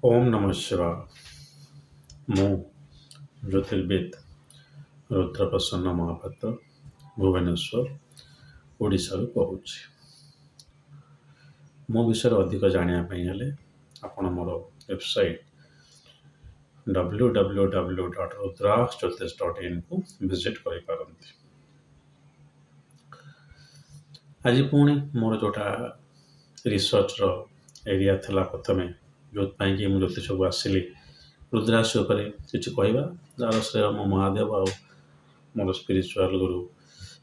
ओम नमः शिवाय। मु ज्योतिर्विद रुद्रप्रसन्न महापात्र भुवनेश्वर ओडिशा कहूँ। मो विषय अधिक जानापी हेले आपण मोर वेबसाइट www.rudraksjyotish.in को विजिट कर। आज पुणी मोर जोटा रिसर्च एरिया थला प्रथमे जो कि मुझे ज्योतिष को आसली रुद्राक्ष किसी कहवा जार श्रेय मो महादेव आ मोर स्पिरिचुआल गुरु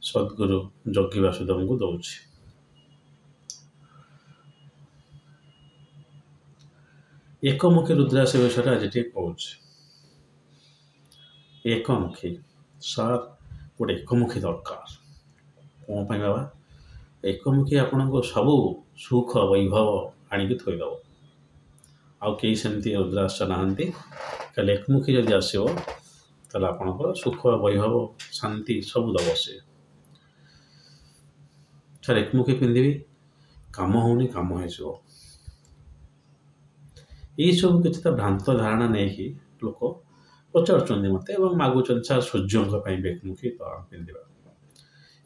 सद्गुरु जग्गी वासुदेव को दौर। एकमुखी रुद्राक्ष विषय आज टे कहूँ। एकमुखी सार गोटे एकमुखी दरकार कौन बाबा एकमुखी आपण को सबू सुख वैभव आणिकी थोईदेव आउ कई सेमती रुद्राक्ष नहांती खाली एकमुखी जदि आसो ताले आपणकर सुख वैभव शांति सब दब से सर एकमुखी पिंधि काम होनी काम हो सब किसी तो भ्रांत धारणा नहीं लोक पचार मत मागुन सर सूर्यों एकमुखी पिंधा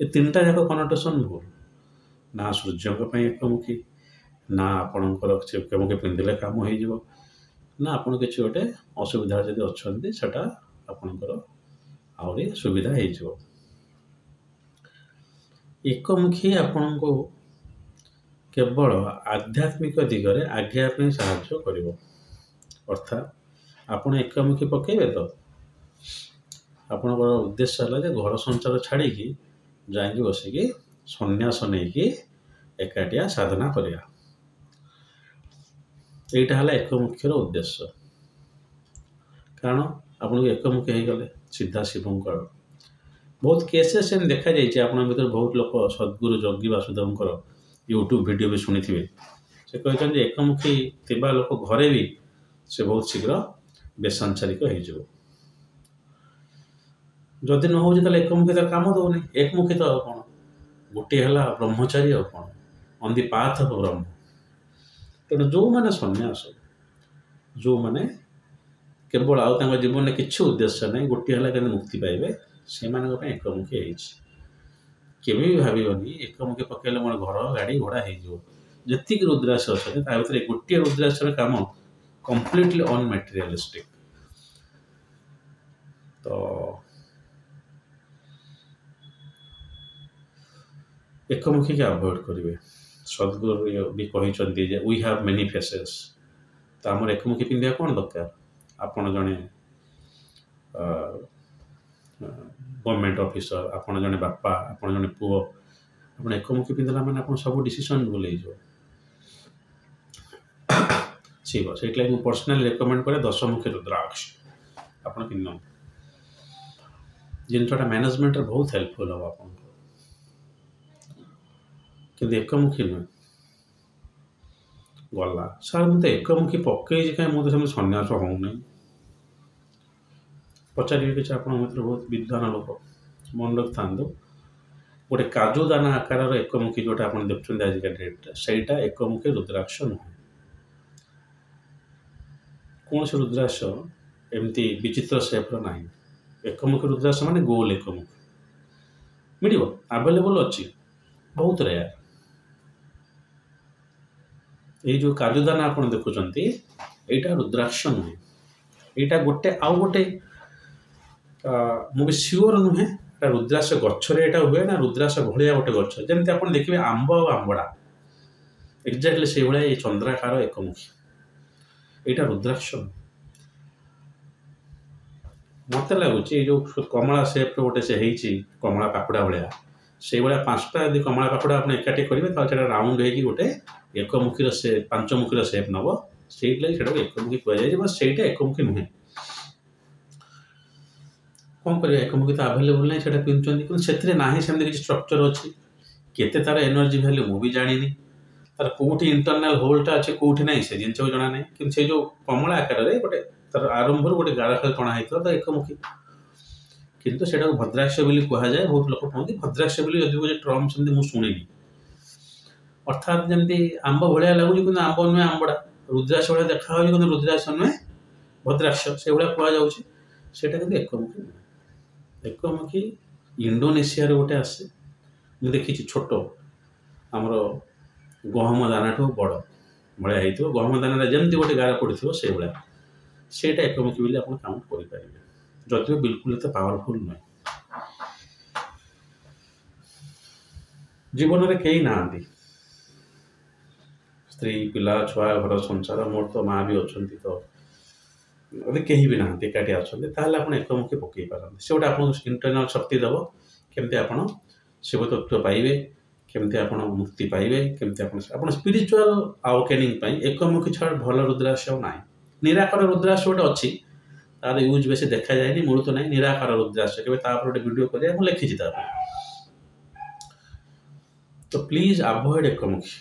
ये तीन टा जाक कनोटेसन भूल ना सूर्यों एकमुखी ना आपणकर एकमुखी पिंधिले काम हो ना आप किसी गोटे असुविधा जब अच्छा सेटा आपणकर आहरी सुविधा हो। एकमुखी आपण को केवल आध्यात्मिक दिगरे आगे साहाय्य कर अर्थात आपण एकमुखी पकेबे तो आपणकर उद्देश्य है घर संसार छाड़ी जाकि बसिकी सन्यास नहीं एकाटिया साधना करिया यहीटा है एकमुखीर उद्देश्य। कारण आपन एकमुखी हो गले सीधा शिवंकर बहुत केसेस देखा जाइए आपण भर बहुत लोक सद्गुरु जग्गी वासुदेव यूट्यूब वीडियो भी शुणी थे से कहते एकमुखी थिबा लोक घरे भी से बहुत शीघ्र बेसांसारिक हो जदि न हो एकमुखी तार काम दौनी एकमुखी तो कौन गोटे है ब्रह्मचारी और कौन ऑन दी पाथ ऑफ ब्रह्म तेणु जो मैंने सन्यास जो मैंने केवल आउ जीवन में किसी उद्देश्य नहीं गोटे है मुक्ति पाइबे से एकमुखी केवे भी भावनी एकमुखी पकड़े मोर घर गाड़ी घोड़ा होती रुद्राक्ष अच्छा भर गोटे रुद्राक्ष काम कम्प्लीटली अनमैटेरियलिस्टिक तो एकमुखी के अवॉइड करेंगे। सद्गुरु भी कहते वी हैव मेनी फेसेस तो आमर एकमुखी पिंधा कौन दरकार आपड़ जड़े गवर्नमेंट ऑफिसर आपड़ जड़े बापा आपड़ जड़े पुओ आप एकमुखी पिंधला मैंने आप सब डिसीजन भूल ठीक से पर्सनाली रेकमेंड करे 10मुखी रुद्राक्ष आप पिंध जिनटा मैनेजमेंट बहुत हेल्पफुल हम आप कि एकमुखी नुहे गला सार मुझे एकमुखी पकई कहीं मुझे सन्यास होना पचारे कि आप बहुत विद्वान लोक मन रखि था गोटे काजुदाना आकार एकमुखी जोटा आप देखते आजिका डेट सहीटा एकमुखी रुद्राक्ष नुहे कौन से रुद्राक्ष एमती विचित्र सेप्र ना एकमुखी रुद्राक्ष माने गोल एकमुखी मिल आवेलेबल अच्छी बहुत रेयर ये जो काजुदाना आप देखुं यहाँ रुद्राक्ष नुहे यहाँ गोटे आउ गोटे मुझे सियोर नुहे रुद्राक्ष गच्छरे हुए ना रुद्राक्ष भाया गोटे गछ जमी आप देखिए आंब आंबड़ा एक्जाक्टली से भाया ये चंद्राकार एकमुखी यहाँ रुद्राक्ष मत लगुच जो कमला सेप्र गोटे से कमला पाखुड़ा भाया से भाया 5टा यदि कमला पाखुड़ा आप एकाठी करेंगे तो राउंड हो गोटे एकमुखीर से 5मुखीर सेप नब से एकमुखी कहुए से एकमुखी नुहे कौन कर एकमुखी तो आवेलेबल नहीं से पिंधुंट से ना सेमती किसी स्ट्रक्चर अच्छी केते तार एनर्जी भैल्यू मुझे जानी तार कौटी इंटरनाल होलटा अच्छे कौटी ना से जिन जना ना कि से जो कमला आकार गोटे तार आरंभ गोटे गाढ़ खाली टणा होता तो एकमुखी किंतु से भद्राक्ष बोली कहुए बहुत लोग कहते भद्राक्ष बोली यदि गोटे ट्रम से मुझे शुणी अर्थात जमी आंब भाया लगुच कि आंब नुहे आंबड़ा रुद्राक्ष भाया देखा कि रुद्राक्ष नुहे भद्राक्ष से भाया कहुच्छे सेटा कि एकमुखी नुहे। एकमुखी इंडोनेशिया गोटे आसे मुझे देखी छोट आमर गहम दाना ठू बड़ भाया हो गहम दाना जमी गोटे गार पड़ो से भाया सेटा एकमुखी बोली आप काउंट करेंगे जदिव बिल्कुल तो पावरफुल नुहे। जीवन में कई ना स्त्री पिला छुआ घर संसार मोर तो माँ भी अच्छा तो अभी कहीं भी ना एकाठी अच्छा आप एकमुखी पकई पारते से गोटे आप इंटरनाल शक्ति दब केमती आप शिव तत्व पाइबे केमती आप मुक्ति पाइबे केमती आप स्पिरिचुअल अवेकनिंग एकमुखी छाड़ भल रुद्राक्ष ना निराकार रुद्राक्ष गोटे अच्छी तार यूज बेसी देखा जाए मूल तो ना निराकार रुद्राक्ष के गोटे वीडियो कर लिखी तो प्लीज अवॉइड एकमुखी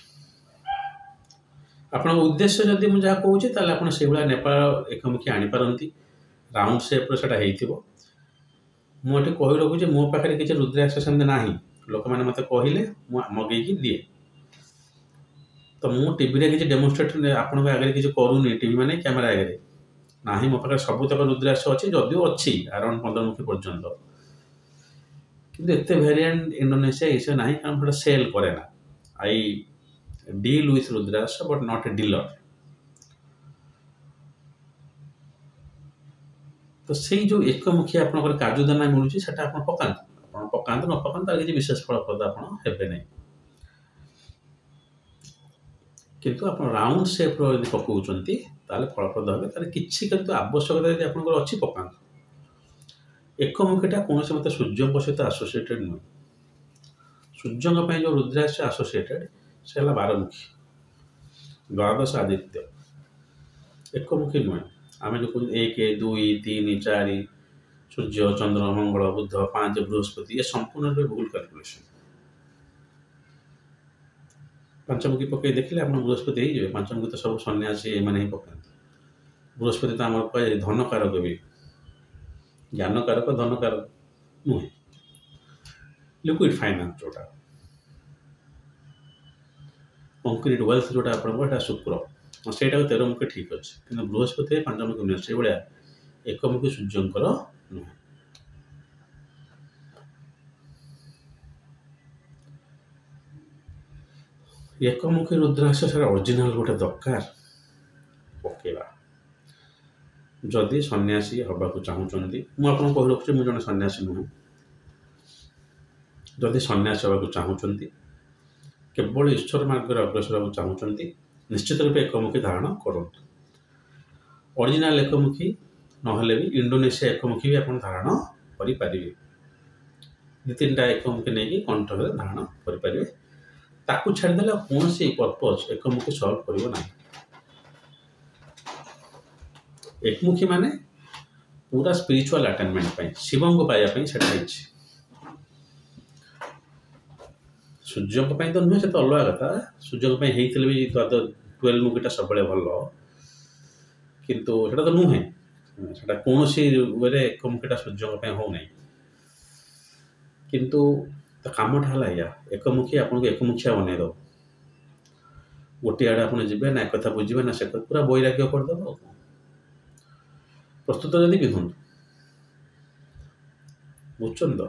आपण उद्देश्य जदि मुझे कहूँ ताल आप नेपाल एकमुखी आनीपारती राउंड सेप्र से मुझे कही रखुचे मो पाखे किसी रुद्राक्ष सेमती ना लोक मैंने मत कहले मगेकी दिए तो मु टीवी किसी डेमोन्स्ट्रेट आपण आगे किसी करूनी टीवी माने कैमेरा आगे ना मो पाखे सबुतक रुद्राक्ष अच्छी जदिव अच्छी अराउंड 15 मुखी पर्यंत किंतु एत वेरिएंट इंडोनेशिया ये ना कारण सेल करे ना I deal with rudraksha but not a dealer. तो से जो एकमुखी आप काजुदाना मिलूँ से पकाते न पकाते किसी विशेष फलप्रद आपे ना किंतु आप राउंड सेप्र यदि पकाउंट फलप्रद हे तार किसी आवश्यकता यदि आप अच्छी पकाते एकमुखीटा कौन से मत सूर्य सहित आसोसीएटेड नुहे सूर्य जो रुद्राक्ष आसोसीएटेड से 12मुखी द्वादश आदित्य एकमुखी नुहे आम जो कहते 1 2 3 4 सूर्य चंद्र मंगल बुध 5 बृहस्पति ये संपूर्ण रूप भूल कैलकुलेशन पंचमुखी पकई देखिए आप बृहस्पति हो पंचमुखी तो सब सन्यासी मैंने ही पकाते बृहस्पति तो आम कह धन कारक भी ज्ञान कारक धन कारक नुहे लिक्विड फाइनान्स जोटा कंक्रीट वेल्थ जोटा आप शुक्र से 13 मुखी ठीक अच्छे कि बृहस्पति 5 मुखी नुहे से भाया एकमुखी सूर्यंकर नुहे। एकमुखी रुद्राक्ष सारा ओरिजिनाल गोटे दरकार पकेवा जदि सन्यासी हवा को चाहूँगी मुझे कही रखुच्छी मुझे जन सन्यासी नुहे जदि सन्यासी हवा को चाहूँगी केवल ईश्वर मार्ग अग्रसर होगा चाहूँगी निश्चित रूप एकमुखी धारण करूँ ओरिजिनाल एकमुखी नहले भी इंडोनेशिया एकमुखी भी आप धारण करें 2-3टा एकमुखी नहीं कंठ धारण करें ताकू छाड़देले कौन सी पर्पज एकमुखी सल्व करना एकमुखी माने पूरा स्पिरिचुअल अटेनमेंट शिव को पाइबा से सूर्य तो नुहे से तो अलग कथा सूर्य होते भी 12 मुखीटा सब भल किंतु सेटा तो नुहे से कौन सी वे एकमुखीटा सूर्य होना किंतु तो कमटा है या एकमुखी आपको एकमुखिया बनईद गोटे आड़े आप जी ना एक कथा बुझे ना से पूरा वैराग्य करदेव प्रस्तुत जदि विधुन बुझुन तो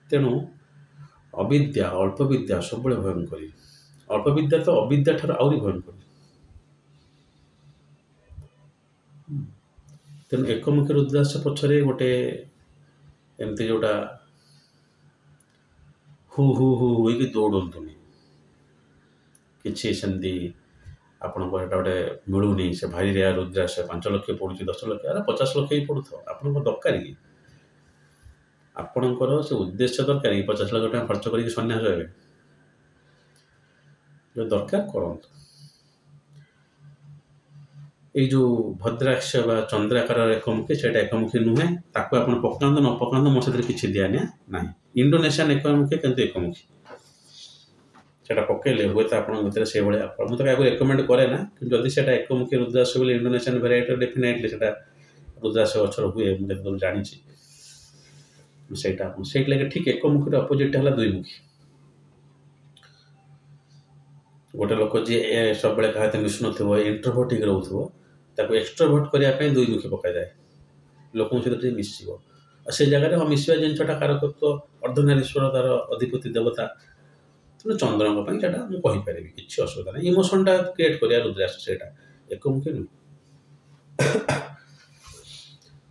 तेणु अविद्या अल्प विद्या सब भयंकरी अल्प विद्या तो अविद्या ठार आहरी भयंकरी तेणु एकमुखी रुद्राक्ष पछरे गोटे एमती जोटा हु हु हु हुई दौड़तुनि किसी सेमती आपको गोटे मिलूनी से भारी रेयर रुद्राक्ष 5 लाख पड़ू 10 लाख अरे 50 लाख ही पड़ू था आप दरकार कि आपणकर से उद्देश्य दरकार कि 50 लाख टका खर्च करके सन्यास हे जो दरकार करंतु जो भद्राक्ष चंद्राकार एकमुखी से एकमुखी नुहे ताको आप पकात न पकात मो से किसी दिया ना इंडोनेशियन एकमुखी किंतु एकमुखी से पकड़े हुए तो आप से मुझे क्या रेकमेंड करे ना जदि से एकमुखी रुद्राक्ष बोले इंडोनेशियन भेराइटी डेफिनेटली से रुद्राक्ष गचर हुए मुझे जानी से ठीक एकमुखी अपोजिट है 2 मुखी गोटे लोक जी सब क्या मिशु नो इंट्रोभर्ट ही रोथो एक्सट्रोभर्ट करने दुईमुखी पक जाए लोक सहित मिसो से जगह हाँ मिसवा जिनटा कारकत्व अर्धनारीश्वर तार अधिपति देवता तेणु चंद्र मुझे कहीपर किसी असुविधा नहीं इमोशनटा क्रिएट कर रुद्राक्ष से एकमुखी नुह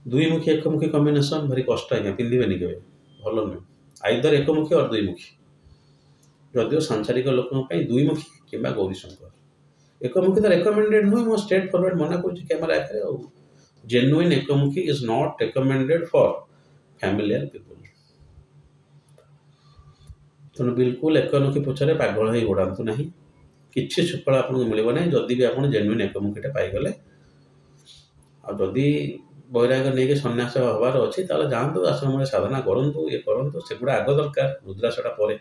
दुईमुखी एकमुखी कम्बिनेसन भारी कष्ट आज्ञा पिंधे के भल नुह आइदर एकमुखी और दुईमुखी जदिव सांसारिक लोक दुईमुखी कि गौरीशंकर एकमुखी तो रेकमेंडेड नुह मो स्ट्रेट फॉरवर्ड मना कर कैमेरा आगे जेन्युइन एकमुखी is not recommended for familial people तेणु बिल्कुल एकमुखी पछरे पागल हो गोड़ातु ना किसी सुफल आपको मिले ना जदि भी आप जेन्युइन एकमुखीटा पाईगले आदि बैराग्य नहीं कि सन्यास हबार अच्छी जातु आश्रम साधना करूँ ये करूँ से गुड़ा आग दरकार रुद्राक्षटा पर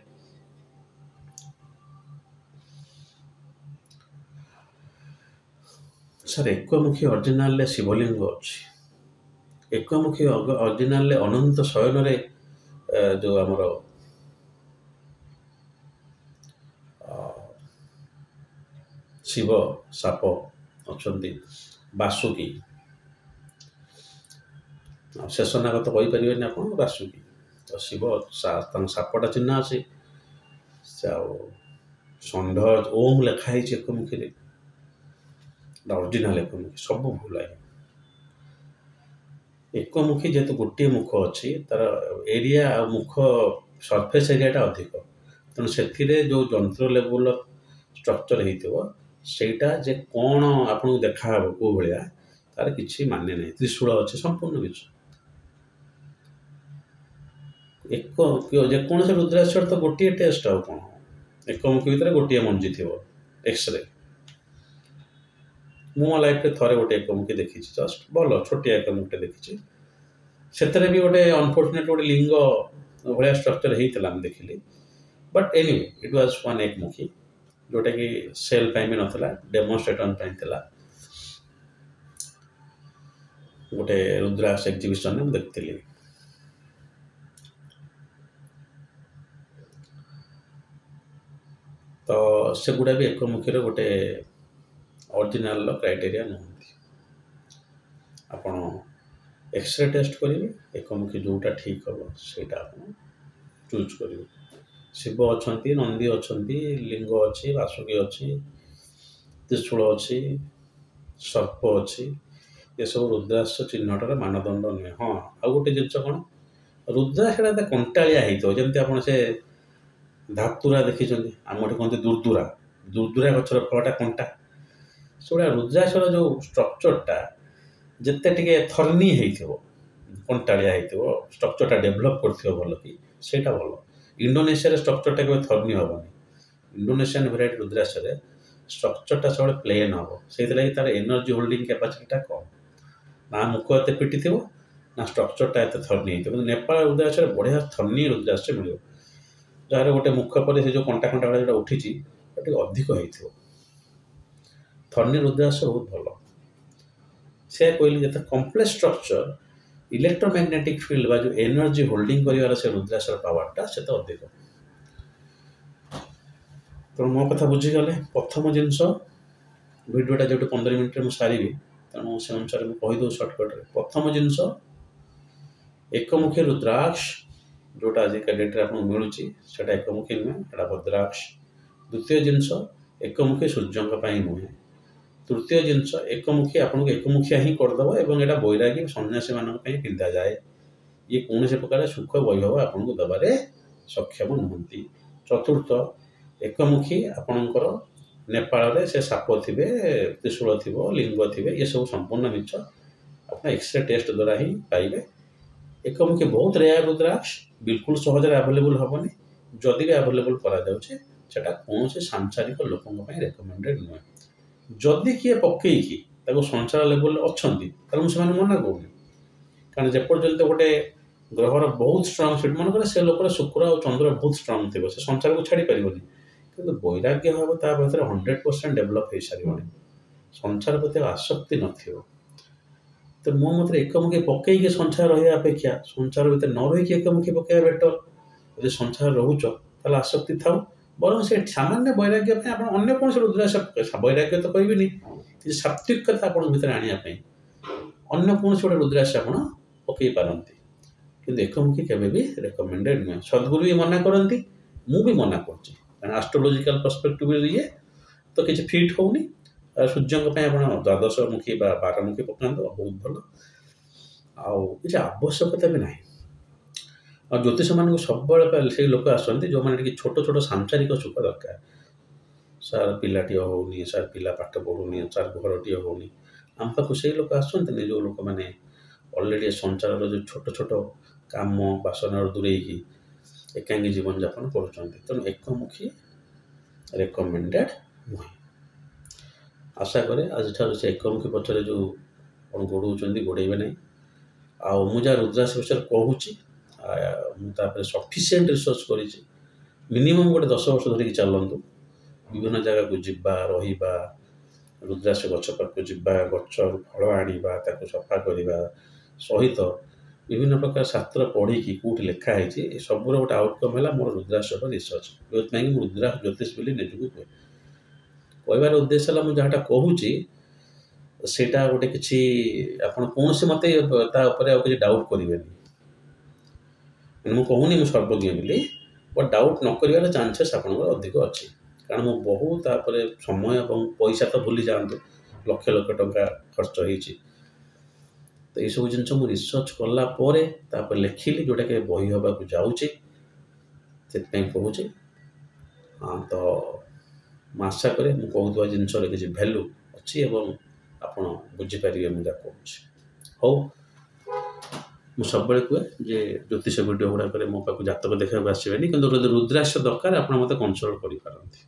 सर एकमुखी ओरिजिनल शिवलिंग अच्छी एकमुखी ओरिजिनल अनंत शयन जो आमर शिव साप अच्छा बासुकी शेषनाग तो कहीपर आप बासुकी तो शिव सापटा चिन्ह अच्छे षंढ ओम लिखाई एकमुखी ओरिजिनल एकमुखी सब भूल है एकमुखी जेहेतु गोटे मुख अच्छी तार एरिया मुख सरफेस एरियाटा अधिक तेणु से जो जंत्र लेवल स्ट्रक्चर होटा जे कौन आपको देखा कौ भाया तार किसी मान्य नहीं त्रिशूल अच्छे संपूर्ण विषय एक जेकोसी रुद्राक्ष तो गोटे टेस्ट आ कौन एकमुखी भितर गोटे मंजी थी एक्सरे मो लाइफ थे गोटे एकमुखी देखी जस्ट भल छोटिया एकमुखी देखी से भी गोटे अनफर्चुनेट गोटे लिंग भाया स्ट्रक्चर होता देखिली but anyway it was one एकमुखी जोटा कि सेल भी नाला डेमोन्स्ट्रेशन गोटे रुद्राक्ष एक्जिबिशन में देखी तो से गुड़ा भी एकमुखीर गोटे ओरिजिनल क्राइटेरिया नुहति आपण एक्सरे टेस्ट करेंगे एकमुखी जोटा ठीक हम से चूज करेंगे शिव अच्छा नंदी अच्छा लिंग अच्छी वासुकी अच्छी त्रिशूल अच्छी सर्प अच्छी ये सब रुद्राक्ष चिन्हटार मानदंड नुहे हाँ आ गोटे जिन कौन रुद्राक्ष कंटालिया जमी आप से धातुरा देखी आम कहते दुर्दुरा दुर्दुरा गचर फलटा कंटा से गुड़ा रुद्राक्ष जो स्ट्रक्चरटा जिते टे थर्नी हो कंटालिया स्ट्रक्चरटा डेभलप कर भल कि सेटा भल इंडोनेशिया स्ट्रक्चरटा के थर्नी हेनी इंडोनेशियन भेराइटी रुद्राक्ष स्ट्रक्चरटा सब प्लेन हम से तार एनर्जी होल्डिंग कैपेसिटीटा कम ना मुख एत पिटी थो ना स्ट्रक्चरटा एत थर्नी हो नेपाल रुद्राक्ष बढ़िया थर्नी रुद्राक्ष मिले जार गोटे मुख पर से जो कंटा कंटा वाला जो उठी अधिक हो थर्नी रुद्राक्ष बहुत भल से कहली जो कम्प्लेक्स स्ट्रक्चर इलेक्ट्रोमैग्नेटिक फील्ड बा जो एनर्जी होल्डिंग कर से रुद्राक्ष पावरटा से तो अधिक तो मो कथा बुझीगले प्रथम जिनस भिडियोटा जो 15 मिनट में सारी तेणु से अनुसार मुझे कहीदे सर्टकट प्रथम जिनस एकमुखी रुद्राक्ष जोटा आजिका डेट्रे आप मिलूँ से एकमुखी नुहे एटा भद्राक्ष द्वितीय जिनस एकमुखी सूर्य नुहे तृतीय जिनस एकमुखी आपको एकमुखिया ही करदेव एवं यहाँ बैरागी सन्यासी मान पिंधा जाए ये कौन से प्रकार सुख वैभव आपको देवे सक्षम नुहति चतुर्थ एकमुखी आपणकर नेपाल से साप थे त्रिशूल थी लिंग थे ये सब संपूर्ण मिछ आप एक्सरे टेस्ट द्वारा ही पाइबे एकमुखी बहुत रेयर रुद्राक्ष बिल्कुल सहज आवेलेबल हेनी जदि भी आवेलेबल करा कौन से सांसारिक लोकों रेकमेंडेड नुहे जदि किए पकईकी संसार लेवल अच्छा से मना कौन कारण जेपर्यंत गोटे ग्रहर बहुत स्ट्रंग सीट मन से लोक शुक्र और चंद्र बहुत स्ट्रंग थी से संसार को छाड़ी पार कि वैराग्य भाव भर 100% डेभलप हो सारे संसार प्रति आसक्ति न तो मो मत एकमुखी पकईकी संसार रहा अपेक्षा संसार भितर न रही एकमुखी पकड़ा बेटर यदि संसार रोच आसक्ति था ବରଂ ସେ ସାମାନ୍ୟ ବୈରାଗ୍ୟ ପାଇଁ ଆପଣ ଅନ୍ୟ କୌଣସି ରୁଦ୍ରାକ୍ଷ ବୈରାଗ୍ୟ ତ କହିବିନି, କିନ୍ତୁ ସାତ୍ଵିକତା ଆପଣଙ୍କ ଭିତରେ ଆଣିବା ପାଇଁ ଅନ୍ୟ କୌଣସି ଗୋଟେ ରୁଦ୍ରାକ୍ଷ ଆପଣ ପକେଇ ପାରନ୍ତି। କିନ୍ତୁ ଏକମୁଖୀ କେବେ ବି ରେକମେଣ୍ଡେଡ୍ ନୁହେଁ। ସଦ୍ଗୁରୁ ବି ମନା କରନ୍ତି, ମୁଁ ବି ମନା କରୁଛି, କାରଣ ଆଷ୍ଟ୍ରୋଲୋଜିକାଲ ପର୍ସପେକ୍ଟିଭରେ ଇଏ ତ କିଛି ଫିଟ୍ ହେଉନି। ସୂର୍ଯ୍ୟଙ୍କ ପାଇଁ ଆପଣ ଦ୍ୱାଦଶମୁଖୀ ବା ବାରମୁଖୀ ପକାନ୍ତୁ, ବହୁତ ଭଲ। ଆଉ କିଛି ଆବଶ୍ୟକତା ବି ନାହିଁ। ଆଉ ଜ୍ୟୋତିଷମାନଙ୍କୁ ସବୁବେଳେ ସେଇ ଲୋକ ଆସନ୍ତି ଯେଉଁମାନେ ଟିକେ ଛୋଟ ଛୋଟ ସାଂସାରିକ ସୁଖ ଦରକାର। ସାର୍ ପିଲାଟିଏ ହେଉନି, ସାର୍ ପିଲା ପାଠ ପଢ଼ୁନି, ସାର୍ ଘରଟିଏ ହେଉନି। ଆମ ପାଖକୁ ସେଇ ଲୋକ ଆସନ୍ତିନି ଯେଉଁ ଲୋକମାନେ ଅଲରେଡ଼ି ସଂସାରର ଯେଉଁ ଛୋଟ ଛୋଟ କାମ ବାସନାରୁ ଦୂରେଇକି ଏକାଙ୍ଗୀ ଜୀବନଯାପନ କରୁଛନ୍ତି। ତେଣୁ ଏକମୁଖୀ ରେକମେଣ୍ଡେଡ୍ ନୁହେଁ। ଆଶା କରେ ଆଜିଠାରୁ ସେ ଏକମୁଖୀ ପଛରେ ଯେଉଁ ଆପଣ ଗୋଡ଼ଉଛନ୍ତି ଗୋଡ଼େଇବେ ନାହିଁ। ଆଉ ମୁଁ ଯାହା ରୁଦ୍ରାକ୍ଷ ବିଷୟରେ କହୁଛି ମୁଁ ତାପରେ ସଫିସିଏଣ୍ଟ ରିସର୍ଚ୍ଚ କରିଛି। ମିନିମମ୍ ଗୋଟେ 10 ବର୍ଷ ଧରିକି ଚାଲନ୍ତୁ, ବିଭିନ୍ନ ଜାଗାକୁ ଯିବା, ରହିବା, ରୁଦ୍ରାକ୍ଷ ଗଛ ପାଖକୁ ଯିବା, ଗଛରୁ ଫଳ ଆଣିବା, ତାକୁ ସଫା କରିବା ସହିତ ବିଭିନ୍ନ ପ୍ରକାର ଶାସ୍ତ୍ର ପଢ଼ିକି କେଉଁଠି ଲେଖା ହେଇଛି ଏ ସବୁର ଗୋଟେ ଆଉଟକମ୍ ହେଲା ମୋର ରୁଦ୍ରାକ୍ଷର ରିସର୍ଚ୍ଚ, ଯେଉଁଥିପାଇଁ ମୁଁ ରୁଦ୍ରାକ୍ଷ ଜ୍ୟୋତିଷ ବୋଲି ନିଜକୁ କୁହେ। କହିବାର ଉଦ୍ଦେଶ୍ୟ ହେଲା ମୁଁ ଯାହାଟା କହୁଛି ସେଇଟା ଗୋଟେ କିଛି ଆପଣ କୌଣସି ମତେ ତା ଉପରେ ଆଉ କିଛି ଡାଉଟ୍ କରିବେନି। ମୁଁ କହୁନି ମୁଁ ସର୍ବଜ୍ଞ ବୋଲି, ବଟ୍ ଡାଉଟ୍ ନ କରିବାର ଚାନ୍ସେସ୍ ଆପଣଙ୍କର ଅଧିକ ଅଛି। କାରଣ ମୁଁ ବହୁ ତାପରେ ସମୟ ଏବଂ ପଇସା ତ ଭୁଲି ଯାଆନ୍ତୁ, ଲକ୍ଷ ଲକ୍ଷ ଟଙ୍କା ଖର୍ଚ୍ଚ ହେଇଛି। ତ ଏଇସବୁ ଜିନିଷ ମୁଁ ରିସର୍ଚ୍ଚ କଲା ପରେ ତାପରେ ଲେଖିଲି, ଯେଉଁଟାକି ବହି ହେବାକୁ ଯାଉଛି, ସେଥିପାଇଁ କହୁଛି। ତ ମୁଁ ଆଶା କରେ ମୁଁ କହୁଥିବା ଜିନିଷର କିଛି ଭ୍ୟାଲୁ ଅଛି ଏବଂ ଆପଣ ବୁଝିପାରିବେ ମୁଁ ଯାହା କହୁଛି। ହଉ, ମୁଁ ସବୁବେଳେ କୁହେ ଯେ ଜ୍ୟୋତିଷ ଭିଡ଼ିଓ ଗୁଡ଼ାକରେ ମୋ ପାଖକୁ ଜାତକ ଦେଖିବାକୁ ଆସିବେନି, କିନ୍ତୁ ଯଦି ରୁଦ୍ରାକ୍ଷ ଦରକାର ଆପଣ ମୋତେ କନସଲ୍ଟ କରିପାରନ୍ତି।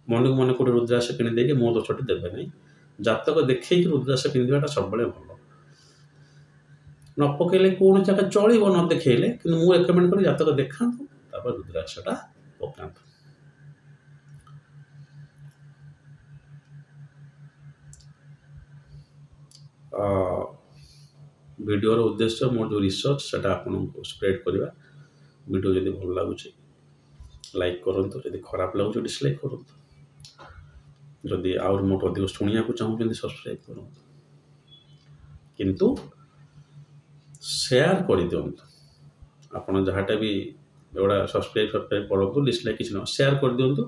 ମନକୁ ମନେ କେଉଁଠି ରୁଦ୍ରାକ୍ଷ କିଣିଦେଇକି ମୋ ଦୋଷଟି ଦେବେ ନାହିଁ। ଜାତକ ଦେଖେଇକି ରୁଦ୍ରାକ୍ଷ କିଣିଦେବାଟା ସବୁବେଳେ ଭଲ। ନ ପକେଇଲେ କୌଣସି ଜାଗା ଚଳିବ, ନ ଦେଖେଇଲେ, କିନ୍ତୁ ମୁଁ ରେକମେଣ୍ଡ କরি ଜାତକ ଦେଖାନ୍ତୁ, ତାପରେ ରୁଦ୍ରାକ୍ଷଟା ପକାନ୍ତୁ। ଭିଡ଼ିଓର ଉଦ୍ଦେଶ୍ୟ ମୋର ଯେଉଁ ରିସର୍ଚ୍ଚ ସେଟା ଆପଣଙ୍କୁ ସ୍ପ୍ରେଡ୍ କରିବା। ଭିଡ଼ିଓ ଯଦି ଭଲ ଲାଗୁଛି ଲାଇକ୍ କରନ୍ତୁ, ଯଦି ଖରାପ ଲାଗୁଛି ଡିସଲାଇକ୍ କରନ୍ତୁ, ଯଦି ଆହୁରି ମୋଠୁ ଅଧିକ ଶୁଣିବାକୁ ଚାହୁଁଛନ୍ତି ସବସ୍କ୍ରାଇବ୍ କରନ୍ତୁ, କିନ୍ତୁ ସେୟାର କରିଦିଅନ୍ତୁ। ଆପଣ ଯାହାଟା ବି ଏଗୁଡ଼ା ସବସ୍କ୍ରାଇବ୍ କରନ୍ତୁ, ଡିସଲାଇକ୍ କିଛି ନୁହଁ, ସେୟାର କରିଦିଅନ୍ତୁ।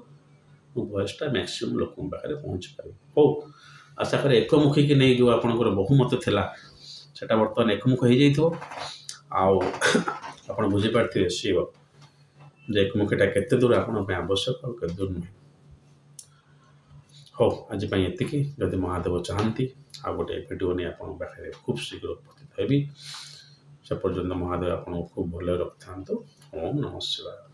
ମୋ ଭଏସ୍ଟା ମ୍ୟାକ୍ସିମମ୍ ଲୋକଙ୍କ ପାଖରେ ପହଞ୍ଚିପାରିବ। ହଉ, ଆଶା କରେ ଏକମୁଖୀକି ନେଇ ଯେଉଁ ଆପଣଙ୍କର ବହୁମତ ଥିଲା ସେଟା ବର୍ତ୍ତମାନ ଏକମୁଖ ହେଇଯାଇଥିବ। ଆଉ ଆପଣ ବୁଝିପାରିଥିବେ ସିଓର ଯେ ଏକମୁଖୀଟା କେତେ ଦୂର ଆପଣଙ୍କ ପାଇଁ ଆବଶ୍ୟକ ଆଉ କେତେ ଦୂର ନୁହେଁ। ହଉ, ଆଜି ପାଇଁ ଏତିକି। ଯଦି ମହାଦେବ ଚାହାନ୍ତି ଆଉ ଗୋଟେ ଭିଡ଼ିଓ ନେଇ ଆପଣଙ୍କ ପାଖରେ ଖୁବ୍ ଶୀଘ୍ର ଉପସ୍ଥିତ ହେବି। ସେ ପର୍ଯ୍ୟନ୍ତ ମହାଦେବ ଆପଣଙ୍କୁ ଖୁବ୍ ଭଲରେ ରଖିଥାନ୍ତୁ। ଓମ୍ ନମଃ ଶିବାୟ।